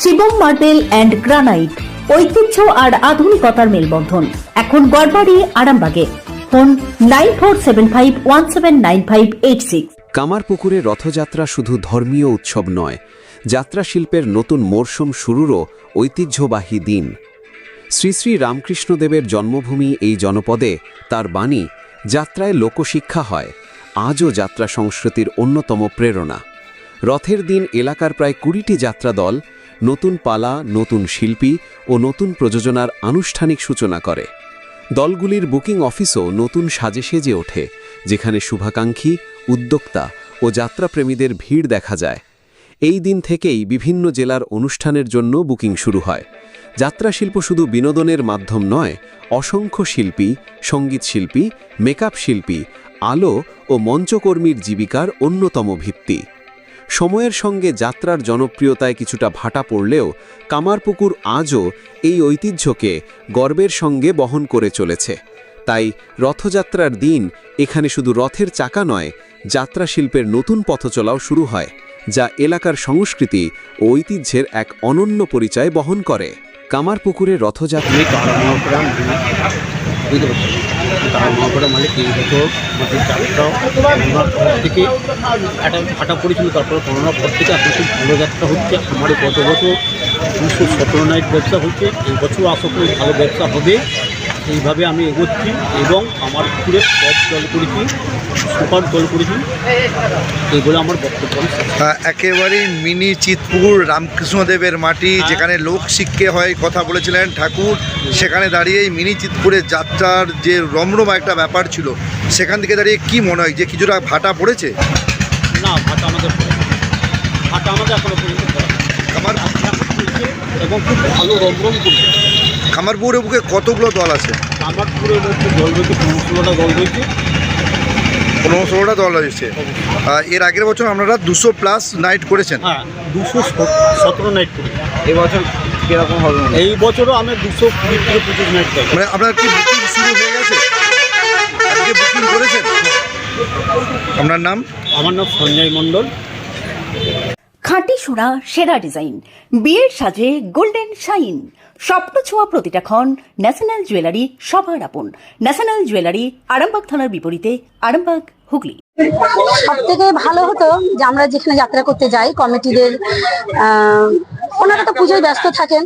Shivam marble and granite, ঐতিহ্য আর আধুনিকতার মেলবন্ধন। এখন গড়বাড়ি, আরামবাগে। ফোন 9475179586। কামারপুকুরে রথযাত্রা শুধু ধর্মীয় উৎসব নয়, যাত্রা শিল্পের নতুন মরশুম শুরুরও ঐতিহ্যবাহী দিন। শ্রী শ্রী রামকৃষ্ণদেবের জন্মভূমি এই জনপদে তার বাণী যাত্রায় লোকশিক্ষা হয়, আজও যাত্রা সংস্কৃতির অন্যতম প্রেরণা। রথের দিন এলাকার প্রায় 20টি যাত্রা দল নতুন পালা, নতুন শিল্পী ও নতুন প্রযোজনার আনুষ্ঠানিক সূচনা করে। দলগুলির বুকিং অফিসও নতুন সাজে সেজে ওঠে, যেখানে শুভাকাঙ্ক্ষী, উদ্যোক্তা ও যাত্রাপ্রেমীদের ভিড় দেখা যায়। এই দিন থেকেই বিভিন্ন জেলার অনুষ্ঠানের জন্য বুকিং শুরু হয়। যাত্রা শিল্প শুধু বিনোদনের মাধ্যম নয়, অসংখ্য শিল্পী, সঙ্গীত শিল্পী, মেকআপ শিল্পী, আলো ও মঞ্চকর্মীর জীবিকার অন্যতম ভিত্তি। সময়ের সঙ্গে যাত্রার জনপ্রিয়তায় কিছুটা ভাটা পড়লেও কামারপুকুর আজও এই ঐতিহ্যকে গর্বের সঙ্গে বহন করে চলেছে। তাই রথযাত্রার দিন এখানে শুধু রথের চাকা নয়, যাত্রা শিল্পের নতুন পথচলাও শুরু হয়, যা এলাকার সংস্কৃতি ও ঐতিহ্যের এক অনন্য পরিচয় বহন করে। কামারপুকুরে রথযাত্রা মালিক এই বছর আমাদের যাত্রা করোনার পর থেকে একটা ফাটা পড়েছিল, তারপরে করোনার পর থেকে এখন খুব ভালো যাত্রা হচ্ছে। আমার গত বছর 217 নাইট ব্যবসা হচ্ছে, এই বছর আশা করি ভালো ব্যবসা হবে। এইভাবে আমি এগোচ্ছি এবং আমার পুকুরে টপ জল করেছি, সুপার জল করেছি, এইগুলো আমার বক্তব্য। একেবারেই মিনি চিতপুর রামকৃষ্ণদেবের মাটি, যেখানে লোক শিক্ষে হয় কথা বলেছিলেন ঠাকুর, সেখানে দাঁড়িয়ে মিনি চিতপুরের যাত্রার যে রমরমা একটা ব্যাপার ছিল, সেখান থেকে দাঁড়িয়ে কি মনে হয় যে কিছুটা ভাটা পড়েছে? না, ভাটা আমাদের এখনো পর্যন্ত আমার এবং খুব ভালো রমরম করছে। কামারপুকুরের বুকে কতগুলো দল আছে? কামারপুকুরের মধ্যে দল রয়েছে 15-16টা দল রয়েছে। 15-16টা দল রয়েছে। এর আগের বছর আপনারা 200+ নাইট করেছেন। হ্যাঁ, 217 নাইট করি। এই বছর কীরকম হবে? এই বছরও আমি 220-25 নাইট করি। মানে আপনার কি বুকিং শুরু হয়ে গেছে? আজকে বুকিং করেছেন? আপনার নাম? আমার নাম সঞ্জয় মণ্ডল। খাঁটি সোনা, সেরা ডিজাইন, বিয়ের সাজে গোল্ডেন শাইন। স্বপ্ন ছোঁয়া প্রতিটা ক্ষণ। ন্যাশনাল জুয়েলারি, সবার আপন। ন্যাশনাল জুয়েলারি, আরামবাগ থানার বিপরীতে, আরামবাগ, হুগলি। সব থেকে ভালো হতো যে আমরা যেখানে যাত্রা করতে যাই, কমিটিদের ওনারা তো পুজোয় ব্যস্ত থাকেন,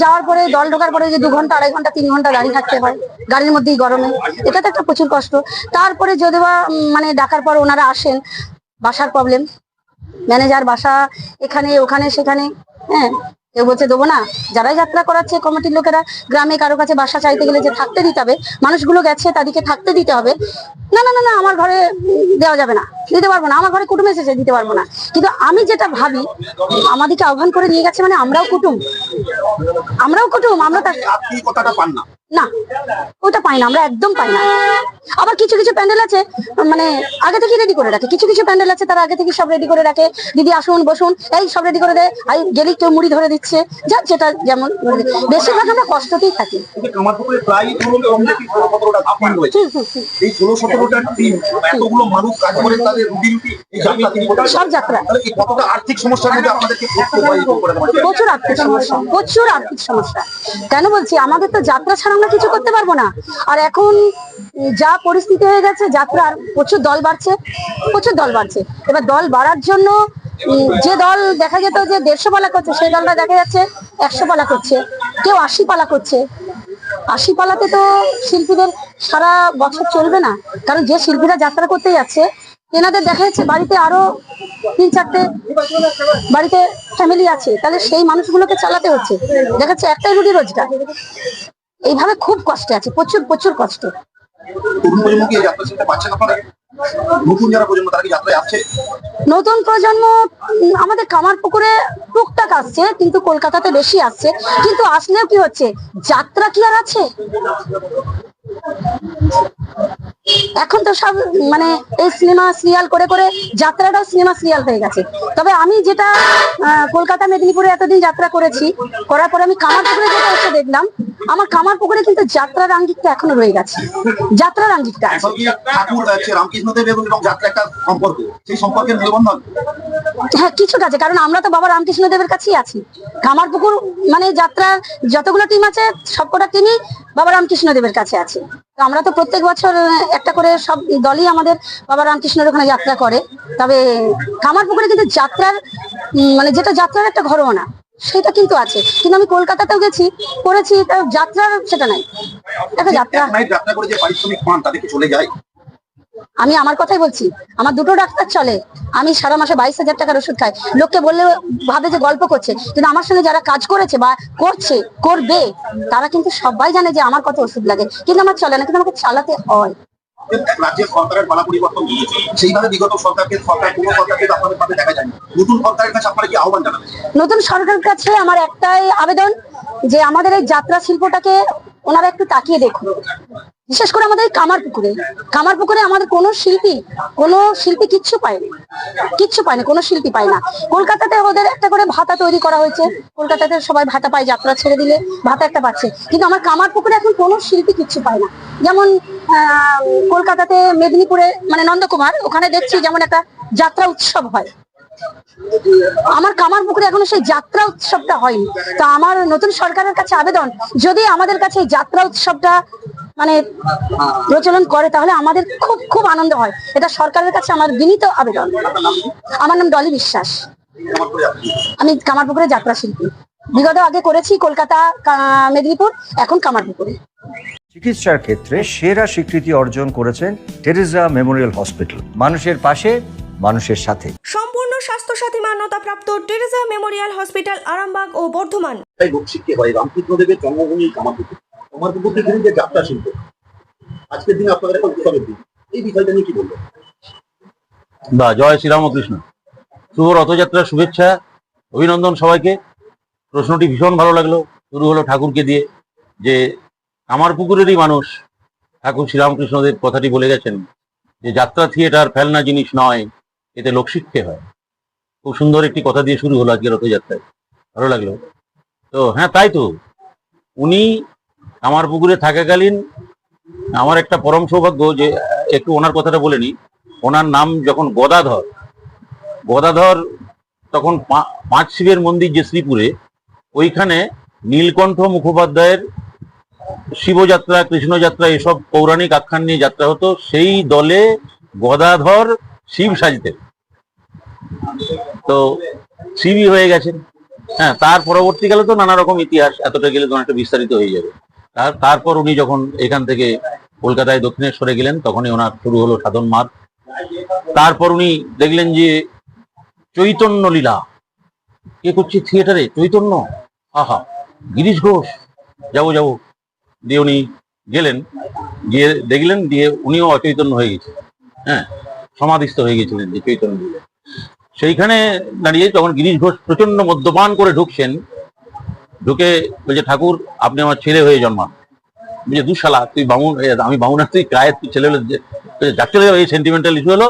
যাওয়ার পরে দল ঢোকার পরে যে 2 ঘন্টা, 2.5 ঘন্টা, 3 ঘন্টা দাঁড়িয়ে থাকতে হয় গাড়ির মধ্যেই গরমে, এটা তো একটা প্রচুর কষ্ট। তারপরে যদি বা মানে ডাকার পর ওনারা আসেন, বাসার প্রবলেম, ম্যানেজার বাসা এখানে ওখানে সেখানে, হ্যাঁ, কেউ বলছে দেবো না। যারাই যাত্রা করাচ্ছে কমিটির লোকেরা, গ্রামে কারো কাছে বাসা চাইতে গেলে যে থাকতে দিতে হবে, মানুষগুলো গেছে তাদেরকে থাকতে দিতে হবে, না না না না, আমার ঘরে দেওয়া যাবে না, দিতে পারবো না, আমার ঘরে কুটুম এসেছে, দিতে পারবো না। কিন্তু আমি যেটা ভাবি, আমাদেরকে আহ্বান করে নিয়ে গেছে মানে আমরাও কুটুম, আমরা কথাটা পান না, না ওটা পাই না, আমরা একদম পাই না। আবার কিছু কিছু প্যান্ডেল আছে মানে আগে থেকে রেডি করে রাখে, কিছু কিছু প্যান্ডেল আছে তারা আগে থেকে সব রেডি করে রাখে, দিদি আসুন বসুন, এই সব রেডি করে দেয়, আর গেলি কেউ মুড়ি ধরে দিচ্ছে, যা যেটা যেমন। বেশিরভাগ আমরা কষ্টতেই থাকি। সব যাত্রা প্রচুর আর্থিক সমস্যা, প্রচুর আর্থিক সমস্যা। কেন বলছি, আমাদের তো যাত্রা ছাড়া আমরা কিছু করতে পারবো না। আর এখন যা পরিস্থিতি হয়ে গেছে, যাত্রার প্রচুর দল বাড়ছে, প্রচুর দল বাড়ছে। এবার দল বাড়ার জন্য যে দল দেখা যেত যে 150 পালা করছে, সেই দলটা দেখা যাচ্ছে 100 পালা করছে, কেউ 80 পালা করছে। 80 পালাতে তো শিল্পীদের সারা বছর চলবে না, কারণ যে শিল্পীরা যাত্রা করতে যাচ্ছে এনাদের দেখা যাচ্ছে বাড়িতে আরো 3-4টে বাড়িতে ফ্যামিলি আছে, তাহলে সেই মানুষগুলোকে চালাতে হচ্ছে, দেখা যাচ্ছে একটাই রুটি রোজগার। এইভাবে খুব কষ্টে আছে, প্রচুর প্রচুর কষ্ট। নতুন প্রজন্ম আমাদের কামারপুকুরে টুকটাক আসছে, কিন্তু কলকাতাতে বেশি আসছে। কিন্তু আসলেও কি হচ্ছে, যাত্রা কি আর আছে? এখন তো সব মানে এই সিনেমা সিরিয়াল করে করে যাত্রাটাও সিনেমা সিরিয়াল হয়ে গেছে। তবে আমি যেটা কলকাতা মেদিনীপুরে এতদিন যাত্রা করেছি, করার পরে আমি কামারপুকুরে যেটা এসে দেখলাম, আমার কামারপুকুরে কিন্তু যাত্রার আঙ্গিকটা এখনো রয়ে গেছে, যাত্রার আঙ্গিকটা আছে। এখন কি ঠাকুর রামকৃষ্ণদেব এবং যাত্রা একটা সম্পর্ক, সেই সম্পর্কের মেলবন্ধন? হ্যাঁ, কিছুটা আছে, কারণ আমরা তো বাবা রামকৃষ্ণ দেবের কাছেই আছি। কামারপুকুর মানে যাত্রার যতগুলো টিম আছে সবকটা টিমই বাবা রামকৃষ্ণ দেবের কাছে আছে। তো আমরা তো প্রত্যেক বছর একটা করে সব দলই আমাদের বাবা রামকৃষ্ণের ওখানে যাত্রা করে। তবে কামারপুকুরে কিন্তু যাত্রার মানে যেটা যাত্রার একটা ঘরোয়ানা সেটা কিন্তু আছে। কিন্তু আমি কলকাতাতেও গেছি, করেছি, তার যাত্রার সেটা নাই। একটা যাত্রা যাত্রা করে যে পারিশ্রমিক পান তাদের কি চলে যায়? আমি আমার কথাই বলছি, আমার দুটো ডাক্তার চলে, আমি সারা মাসে 22,000 টাকার ওষুধ খাই। লোককে বললে ভাবে যে গল্প করছে, কিন্তু আমার সঙ্গে যারা কাজ করেছে বা করছে করবে তারা কিন্তু সবাই জানে যে আমার কত ওষুধ লাগে, কিন্তু আমার চলে না, কিন্তু আমাকে চালাতে হয়। রাজ্যের সরকারের পালা পরিবর্তন হয়েছে, সেইভাবে বিগত সরকার কোনো সরকারকে আপনাদের সাথে দেখা যায়নি। নতুন সরকারের কাছে আপনারা কি আহ্বান জানাবেন? নতুন সরকারের কাছে আমার একটাই আবেদন যে আমাদের এই যাত্রা শিল্পটাকে ওনারা একটু তাকিয়ে দেখুন। বিশেষ করে আমাদের কামারপুকুরে আমাদের কোনো শিল্পী কিচ্ছু পায়নি, কোনো শিল্পী পায় না। কলকাতাতে ওদের একটা করে ভাতা তৈরি করা হয়েছে, কলকাতাতে সবাই ভাতা পায়, যাত্রা ছেড়ে দিলে ভাতা একটা পাচ্ছে, কিন্তু আমার কামারপুকুরে এখন কোনো শিল্পী কিচ্ছু পায় না। যেমন কলকাতাতে মেদিনীপুরে মানে নন্দকুমার, ওখানে দেখছি যেমন একটা যাত্রা উৎসব হয়, আমার কামারপুকুরে এখনো সেই যাত্রা উৎসবটা হয়নি। তো আমার নতুন সরকারের কাছে আবেদন, যদি আমাদের কাছে এই যাত্রা উৎসবটা মানে প্রচলন করে তাহলে আমাদের খুব খুব আনন্দ হয়। এটা সরকারের কাছে আমার বিনীত আবেদন। আমার নাম ডলি বিশ্বাস, আমি কামারপুকুরে যাত্রা শিল্পী। বিগত আগে করেছি কলকাতা, মেদিনীপুর, এখন কামারপুকুরে। চিকিৎসার ক্ষেত্রে সেরা স্বীকৃতি অর্জন করেছেন টেরেজা মেমোরিয়াল হসপিটাল। মানুষের পাশে, মানুষের সাথে। সম্পূর্ণ স্বাস্থ্যসাথী মান্যতাপ্রাপ্ত টেরেজা মেমোরিয়াল হসপিটাল, আরামবাগ ও বর্ধমান। তাই লোক শিখতে হয় রামকৃষ্ণদেবের জন্মভূমি কামারপুকুর। কামারপুকুরকে ঘিরে যে যাত্রা শিল্প, আজকের দিনে আপনাদের এখন উৎসবের দিন, এই বিষয়টা নিয়ে কি বলবেন? বা জয় শ্রীরামকৃষ্ণ, শুভ রথযাত্রার শুভেচ্ছা, অভিনন্দন সবাইকে। প্রশ্নটি ভীষণ ভালো লাগলো। শুরু হলো ঠাকুরকে দিয়ে, যে আমার পুকুরেরই মানুষ ঠাকুর শ্রীরামকৃষ্ণদেব কথাটি বলে গেছেন যে যাত্রা থিয়েটার ফেলনা জিনিস নয়, এতে লোকশিক্ষে হয়। খুব সুন্দর একটি কথা দিয়ে শুরু হলো আজকে রথযাত্রায়, ভালো লাগলো। তো হ্যাঁ, তাই তো, উনি আমার পুকুরে থাকাকালীন আমার একটা পরম সৌভাগ্য যে একটু ওনার কথাটা বলে নি। ওনার নাম যখন গদাধর তখন 5 শিবের মন্দির যে শ্রীপুরে, ওইখানে নীলকণ্ঠ মুখোপাধ্যায়ের শিবযাত্রা, কৃষ্ণযাত্রা, এসব পৌরাণিক আখ্যান নিয়ে যাত্রা হতো। সেই দলে গদাধর শিব সাজতেন, তো শিবই হয়ে গেছেন। হ্যাঁ, তার পরবর্তীকালে তো নানা রকম ইতিহাস, এতটা গেলে তো অনেকটা বিস্তারিত হয়ে যাবে। তারপর উনি যখন এখান থেকে কলকাতায় দক্ষিণেশ্বরে গেলেন, তখনই ওনার শুরু হলো সাধন মার্গ। তারপর উনি দেখলেন যে চৈতন্য লীলা কে করছে থিয়েটারে, চৈতন্য, আহা, গিরিশ ঘোষ, যাবো দিয়ে উনি গেলেন, গিয়ে দেখলেন, দিয়ে উনিও অচৈতন্য হয়ে গেছে। হ্যাঁ, সমাধিস্থ হয়ে গেছিলেন যে চৈতন্য লীলা। সেইখানে দাঁড়িয়ে তখন গিরিশ ঘোষ প্রচন্ড মদ্যপান করে ঢুকছেন, ঢুকে বলছে, ঠাকুর আপনি আমার ছেলে হয়ে জন্মান। বলছে, দুঃশালা, তুই বামুন, আমি বামুন, তুই গায়ের, তুই ছেলে হলো, যাক চলে যাবে। এই সেন্টিমেন্টাল ইস্যু হলো।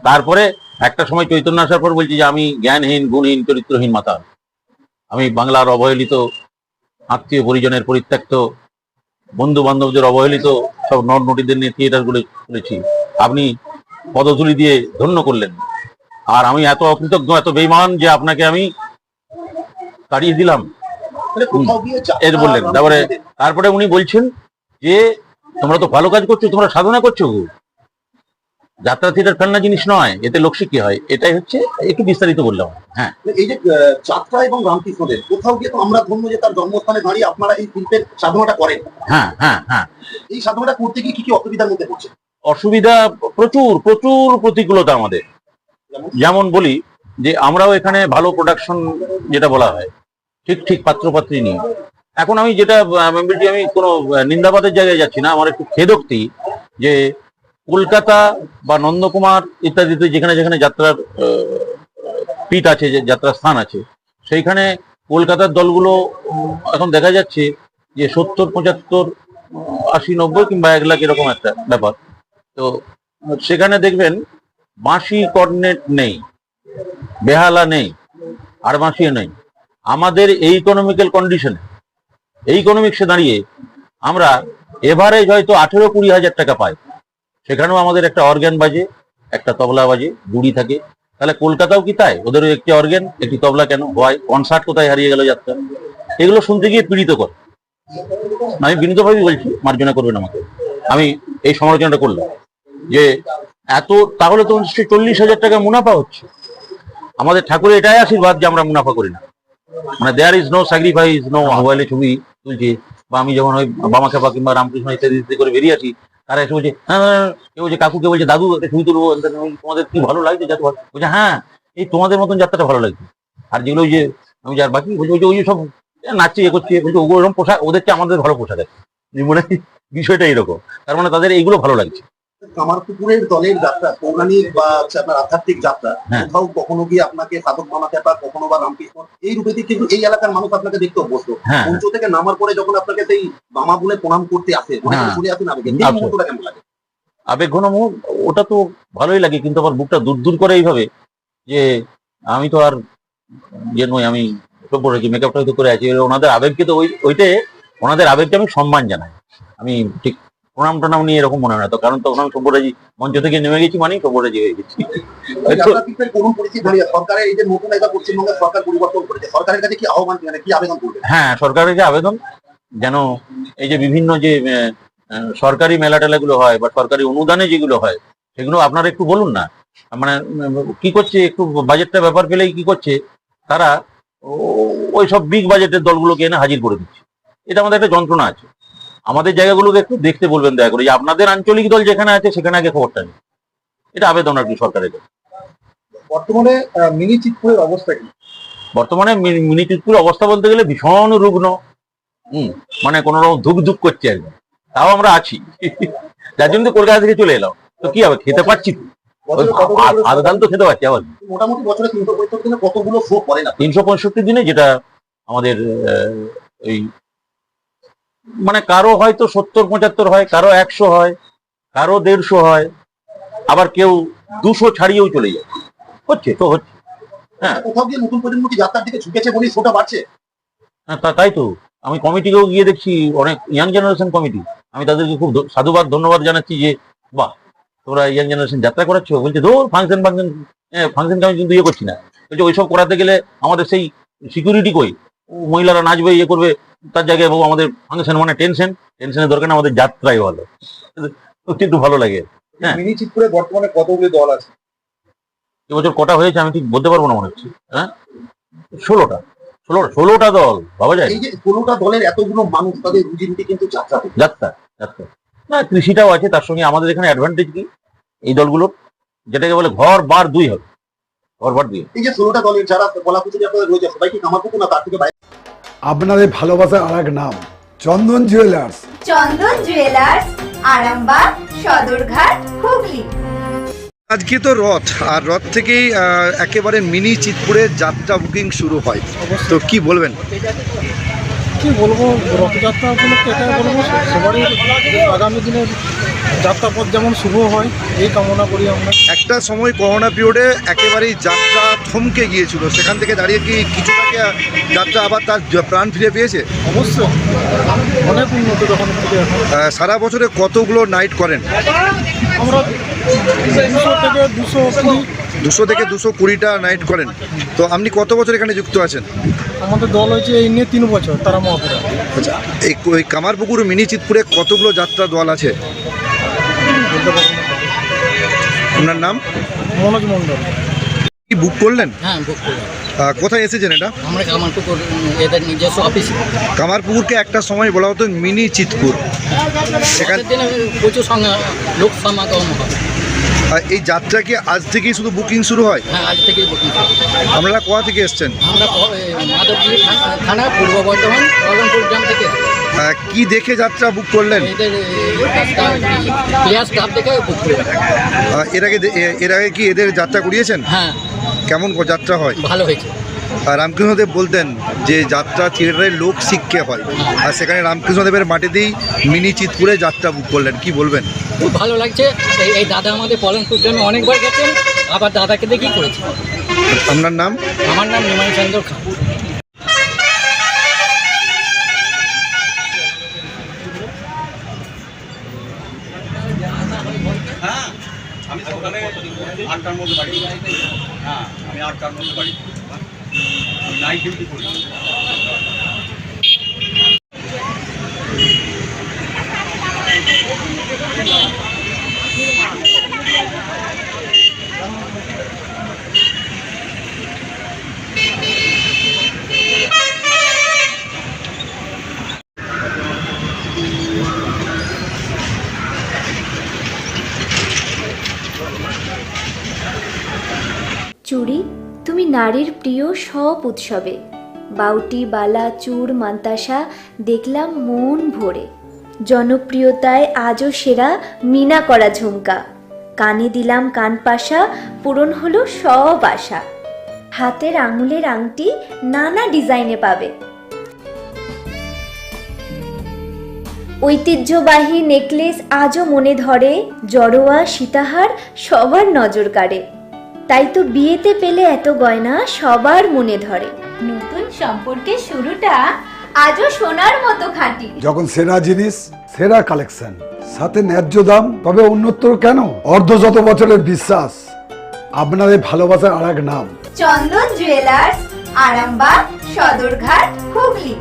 তারপরে একটা সময় চৈতন্য আসার পর বলছি যে আমি জ্ঞানহীন, গুণহীন, চরিত্রহীন মাতা, আমি বাংলার অবহেলিত, আত্মীয় পরিজনের পরিত্যক্ত, বন্ধু বান্ধবদের অবহেলিত সব নটনটিদের নিয়ে থিয়েটার গুলো করেছি। আপনি পদধূলি দিয়ে ধন্য করলেন, আর আমি এত অকৃতজ্ঞ, এত বেঈমান যে আপনাকে আমি তাড়িয়ে দিলাম, এর বললেন। তারপরে উনি বলছেন যে তোমরা তো ভালো কাজ করছো, তোমরা সাধনা করছো, যাত্রা থিয়েটার ফেলনা জিনিস নয়, এতে লোকশিক্ষা হয়। এটাই হচ্ছে, একটু বিস্তারিত বললাম। হ্যাঁ, এই যে যাত্রা এবং রামকৃষ্ণদেব, কোথাও গিয়ে তো আমরা ধন্য যে তার জন্মস্থানে দাঁড়িয়ে আপনারা এই শিল্পের সাধনাটা করেন। হ্যাঁ, হ্যাঁ, হ্যাঁ। এই সাধনাটা করতে গিয়ে কি কি অসুবিধার মধ্যে পড়ছে? অসুবিধা প্রচুর, প্রচুর প্রতিকূলতা আমাদের। যেমন বলি যে আমরাও এখানে ভালো প্রোডাকশন যেটা বলা হয়, ঠিক পাত্রপাত্রী নিয়ে। এখন আমি যেটা আমি কোনো নিন্দাবাদের জায়গায় যাচ্ছি না, আমার একটু খেদোক্তি যে কলকাতা বা নন্দকুমার ইত্যাদিতে যেখানে যেখানে যাত্রার পিঠ আছে, যে যাত্রার স্থান আছে, সেইখানে কলকাতার দলগুলো এখন দেখা যাচ্ছে যে 70, 75 80-90 কিংবা 1 লাখ এরকম একটা ব্যাপার। তো সেখানে দেখবেন বাঁশি কর্নেট নেই, বেহালা নেই, আর বাঁশিও নেই। আমাদের এই ইকোনমিক্যাল কন্ডিশনে, এই ইকোনমিক্সে দাঁড়িয়ে আমরা এভারেজ হয়তো 18-20 হাজার টাকা পাই। সেখানেও আমাদের একটা অর্গান বাজে, একটা তবলা বাজে, জুড়ি থাকে। তাহলে কলকাতাও কি তাই? ওদেরও একটি অর্গান, একটি তবলা কেন হয়? কনসার্ট কোথায় হারিয়ে গেল যাত্রা? এগুলো শুনতে গিয়ে পীড়িত করে। আমি বিনীতভাবেই বলছি, মার্জনা করবেন আমাকে, আমি এই সমালোচনাটা করলাম যে এত, তাহলে তো 40 হাজার টাকা মুনাফা হচ্ছে। আমাদের ঠাকুরের এটাই আশীর্বাদ যে আমরা মুনাফা করি না, মানে there is no sacrifice, no. মোবাইলে ছবি তুলছে বা আমি যখন ওই বামাখ্যাপা কিংবা রামকৃষ্ণ ইত্যাদি করে বেরিয়ে আসি, তারা এসে বলছে হ্যাঁ, কেউ বলছে কাকুকে বলছে দাদু একটা ছবি তুলবো, তোমাদের কি ভালো লাগছে যাত্রা? বলছে হ্যাঁ, এই তোমাদের মতন যাত্রাটা ভালো লাগছে। আর যেগুলো ওই যে আমি যার বাকি বলছি ওই যে সব নাচছে ইয়ে করছে, বলছে ওরকম পোশাক, ওদের চেয়ে আমাদের ভালো পোশাক আছে। মনে হয় বিষয়টা এরকম, তার মানে তাদের এইগুলো ভালো লাগছে। কামারপুকুরের দলের যাত্রা পৌরাণিক বা আপনার আধ্যাত্মিক যাত্রা, কোথাও কখনো গিয়ে আপনাকে সাধক মামাখ্যাপা, কখনো বা রামকৃষ্ণ এই রূপে কিন্তু এই এলাকার মানুষ আপনাকে দেখতে অভ্যস্ত। মঞ্চ থেকে নামার পরে যখন আপনাকে সেই মামা বলে প্রণাম করতে আসে, ঘুরে আসেন আবেগে, এই মুহূর্তটা কেমন লাগে? আবেগ ঘন মুখ, ওটা তো ভালোই লাগে, কিন্তু আমার বুকটা দূর দূর করে এইভাবে যে আমি তো আর যে নই, আমি সভ্য রেখে মেকআপটা হয়তো করে আছি। ওনাদের আবেগকে তো ওইটাই, ওনাদের আবেগকে আমি সম্মান জানাই। আমি ঠিক প্রণাম টনাম নিয়ে এরকম মনে হয় না তো, কারণ তখন আমি সভ্যরাজি মঞ্চ থেকে নেমে গেছি, মানে সভ্যরাজি হয়ে গেছি। সরকারের এই যে নতুন একটা পশ্চিমবঙ্গের সরকার পরিবর্তন করেছে, সরকারের কাছে কি আহ্বান, কি আবেদন করবে? হ্যাঁ, সরকারের যে আবেদন, যেন এই যে বিভিন্ন যে সরকারি মেলা টেলাগুলো হয় বা সরকারি অনুদানে যেগুলো হয়, সেগুলো আপনারা একটু বলুন না। মানে কি করছে, একটু বাজেটটা ব্যাপার পেলেই কি করছে তারা, ওই সব বিগ বাজেটের দলগুলোকে এনে হাজির করে দিচ্ছে। এটা আমাদের একটা যন্ত্রণা আছে। আমাদের জায়গাগুলোকে একটু দেখতে বলবেন দয়া করে, যে আপনাদের আঞ্চলিক দল যেখানে আছে সেখানে আগে খবরটা নেই। এটা আবেদন আর কি সরকারের কাছে। বর্তমানে মিনি চিতপুরের অবস্থা কি? বর্তমানে মিনি চিতপুরের অবস্থা বলতে গেলে ভীষণ রুগ্ন। মানে কোনো রকম ধুক ধুক করছে আর কি। তাও আমরা আছি, যার জন্য কলকাতা থেকে চলে এলাম। তো কি হবে, খেতে পাচ্ছি আদান তো খেতে পাচ্ছি। আবার মোটামুটি বছরে 365 দিনে কতগুলো শো করে না? 365 দিনে, যেটা আমাদের ওই মানে কারো হয়তো 70-75 হয়, কারো 100 হয়, কারো 150 হয়, আবার কেউ 200 ছাড়িয়েও চলে যায়। হচ্ছে তো হচ্ছে। হ্যাঁ, কোথাও গিয়ে নতুন প্রজন্ম কি যাত্রার দিকে ঝুঁকেছে বলেই শোটা বাড়ছে? হ্যাঁ, তাই তো। আমি কমিটিকেও গিয়ে দেখছি, অনেক ইয়াং জেনারেশন কমিটি, আমি তাদেরকে খুব সাধুবাদ ধন্যবাদ জানাচ্ছি যে বাহ, তোমরা ইয়াং জেনারেশন যাত্রা করাচ্ছ। বলছে ধর ফাংশন আমি কিন্তু ইয়ে করছি না। বলছে ওইসব করাতে গেলে আমাদের সেই সিকিউরিটি কই, মহিলারা নাচবে ইয়ে করবে, তার জায়গায় বাবু আমাদের ফাংশন মানে টেনশনের দরকার না, আমাদের যাত্রাই ভালো। একটু ভালো লাগে। হ্যাঁ, মিনি চিতপুরে বর্তমানে কতগুলো দল আছে? এবছর কটা হয়েছে আমি ঠিক বলতে পারবো না, মনে হচ্ছে। হ্যাঁ, 16টা দল ভাবা যায়। এই যে 16টা দলের এতগুলো মানুষ, তাদের রুজি রুটি কিন্তু যাত্রা না, কৃষিটাও আছে তার সঙ্গে। আমাদের এখানে অ্যাডভান্টেজ কি এই দলগুলোর, যেটাকে বলে ঘর বার দুই হবে, ঘর বার দুই। এই যে 16টা দলের যারা বলাকুচি আপনাদের রয়েছে, সবাই কি কামারপুকুর না তার থেকে বাইরে? আপনাদের ভালোবাসার আর এক নাম চন্দন জুয়েলার্স। চন্দন জুয়েলার্স, আরামবাগ, সদরঘাট, হুগলি। আজকে তো রথ, আর রথ থেকেই একেবারে মিনি চিতপুরের যাত্রা বুকিং শুরু হয়। তো কি বলবেন? কি বলবো, রথযাত্রা উপলক্ষে এটাই বলবো, সবারই আগামী দিনের যাত্রাপথ যেমন শুভ হয় এই কামনা করি আমরা। একটা সময় করোনা পিরিয়ডে একেবারেই যাত্রা থমকে গিয়েছিল, সেখান থেকে দাঁড়িয়ে কি কিছুটাকে যাত্রা আবার তার প্রাণ ফিরে পেয়েছে? অবশ্যই অনেক উন্নত তখন থেকে এখন। সারা বছরে কতগুলো নাইট করেন? আমরা 200 থেকে 220টা নাইট করেন। তো আপনি কত বছর এখানে যুক্ত আছেন? আমাদের দল হয়েছে এই নিয়ে 3 বছর, তারা মহাপুরা। আচ্ছা, এই কামারপুকুর মিনি চিতপুরে কতগুলো যাত্রা দল আছে? আপনার নাম? মনোজ মন্ডল। কি বুক করলেন? হ্যাঁ, বুক করলাম। কোথায় এসেছেন এটা? আমরা কামারপুকুর, এদের নিজস্ব অফিস। কামারপুকুরকে একটা সময় বলা হতো মিনি চিতপুর। সেখানে প্রচুর লোক সমাগম হয়। এই যাত্রা কি আজ থেকেই শুধু বুকিং শুরু হয়? হ্যাঁ, আজ থেকেই বুকিং। আপনারা কোথা থেকে এসছেন? আমরা মাধবপুর থানা, পূর্ব বর্ধমান, রতনপুর গ্রাম থেকে। কি দেখে যাত্রা বুক করলেন? এদের প্লেয়ার স্টাফ দেখে বুক করলাম। এর আগে কি এদের যাত্রা করিয়েছেন? হ্যাঁ। কেমন যাত্রা হয়? ভালো হয়েছে। রামকৃষ্ণদেব বলতেন যে যাত্রা থিয়েটারে লোক শিক্ষা হয়, আর সেখানে রামকৃষ্ণদেবের মাটিতেই মিনি চিতপুরে যাত্রা বুক করলেন, কি বলবেন? খুব ভালো লাগছে। এই দাদা আমাদের পলন প্রোগ্রামে অনেকবার গেছেন, আবার দাদাকে দেখেই করেছে। আপনার নাম? আমার নাম নিমাই চন্দ্র খান। আমি তো ওখানে 8টার মধ্যে বাড়ি। হ্যাঁ, আমি 8টার মধ্যে বাড়ি। নাইট ডিউটি করি। চুড়ি, তুমি নারীর প্রিয় সব উৎসবে। বাউটি, বালা, চূড়, মান্তাসা দেখলাম মন ভরে। জনপ্রিয়তায় আজও সেরা মিনা করা ঝুমকা। কানে দিলাম কানপাশা, পূরণ হলো সব আশা। হাতের আঙুলের আংটি নানা ডিজাইনে পাবে। ঐতিহ্যবাহী নেকলেস আজও মনে ধরে। জড়োয়া, সীতাহার সবার নজর কাড়ে। তাই তো বিয়েতে পেলে এত গয়না সবার মনে ধরে। নতুন সম্পর্কের শুরুটা আজও সোনার মতো খাঁটি। যখন সেরা জিনিস, সেরা কালেকশন, সাথে ন্যায্য দাম, তবে উন্নতর কেন? অর্ধশত বছরের বিশ্বাস, আপনাদের ভালোবাসার আর এক নাম। চন্দন জুয়েলার্স, আরামবাগ, সদরঘাট, হুগলি।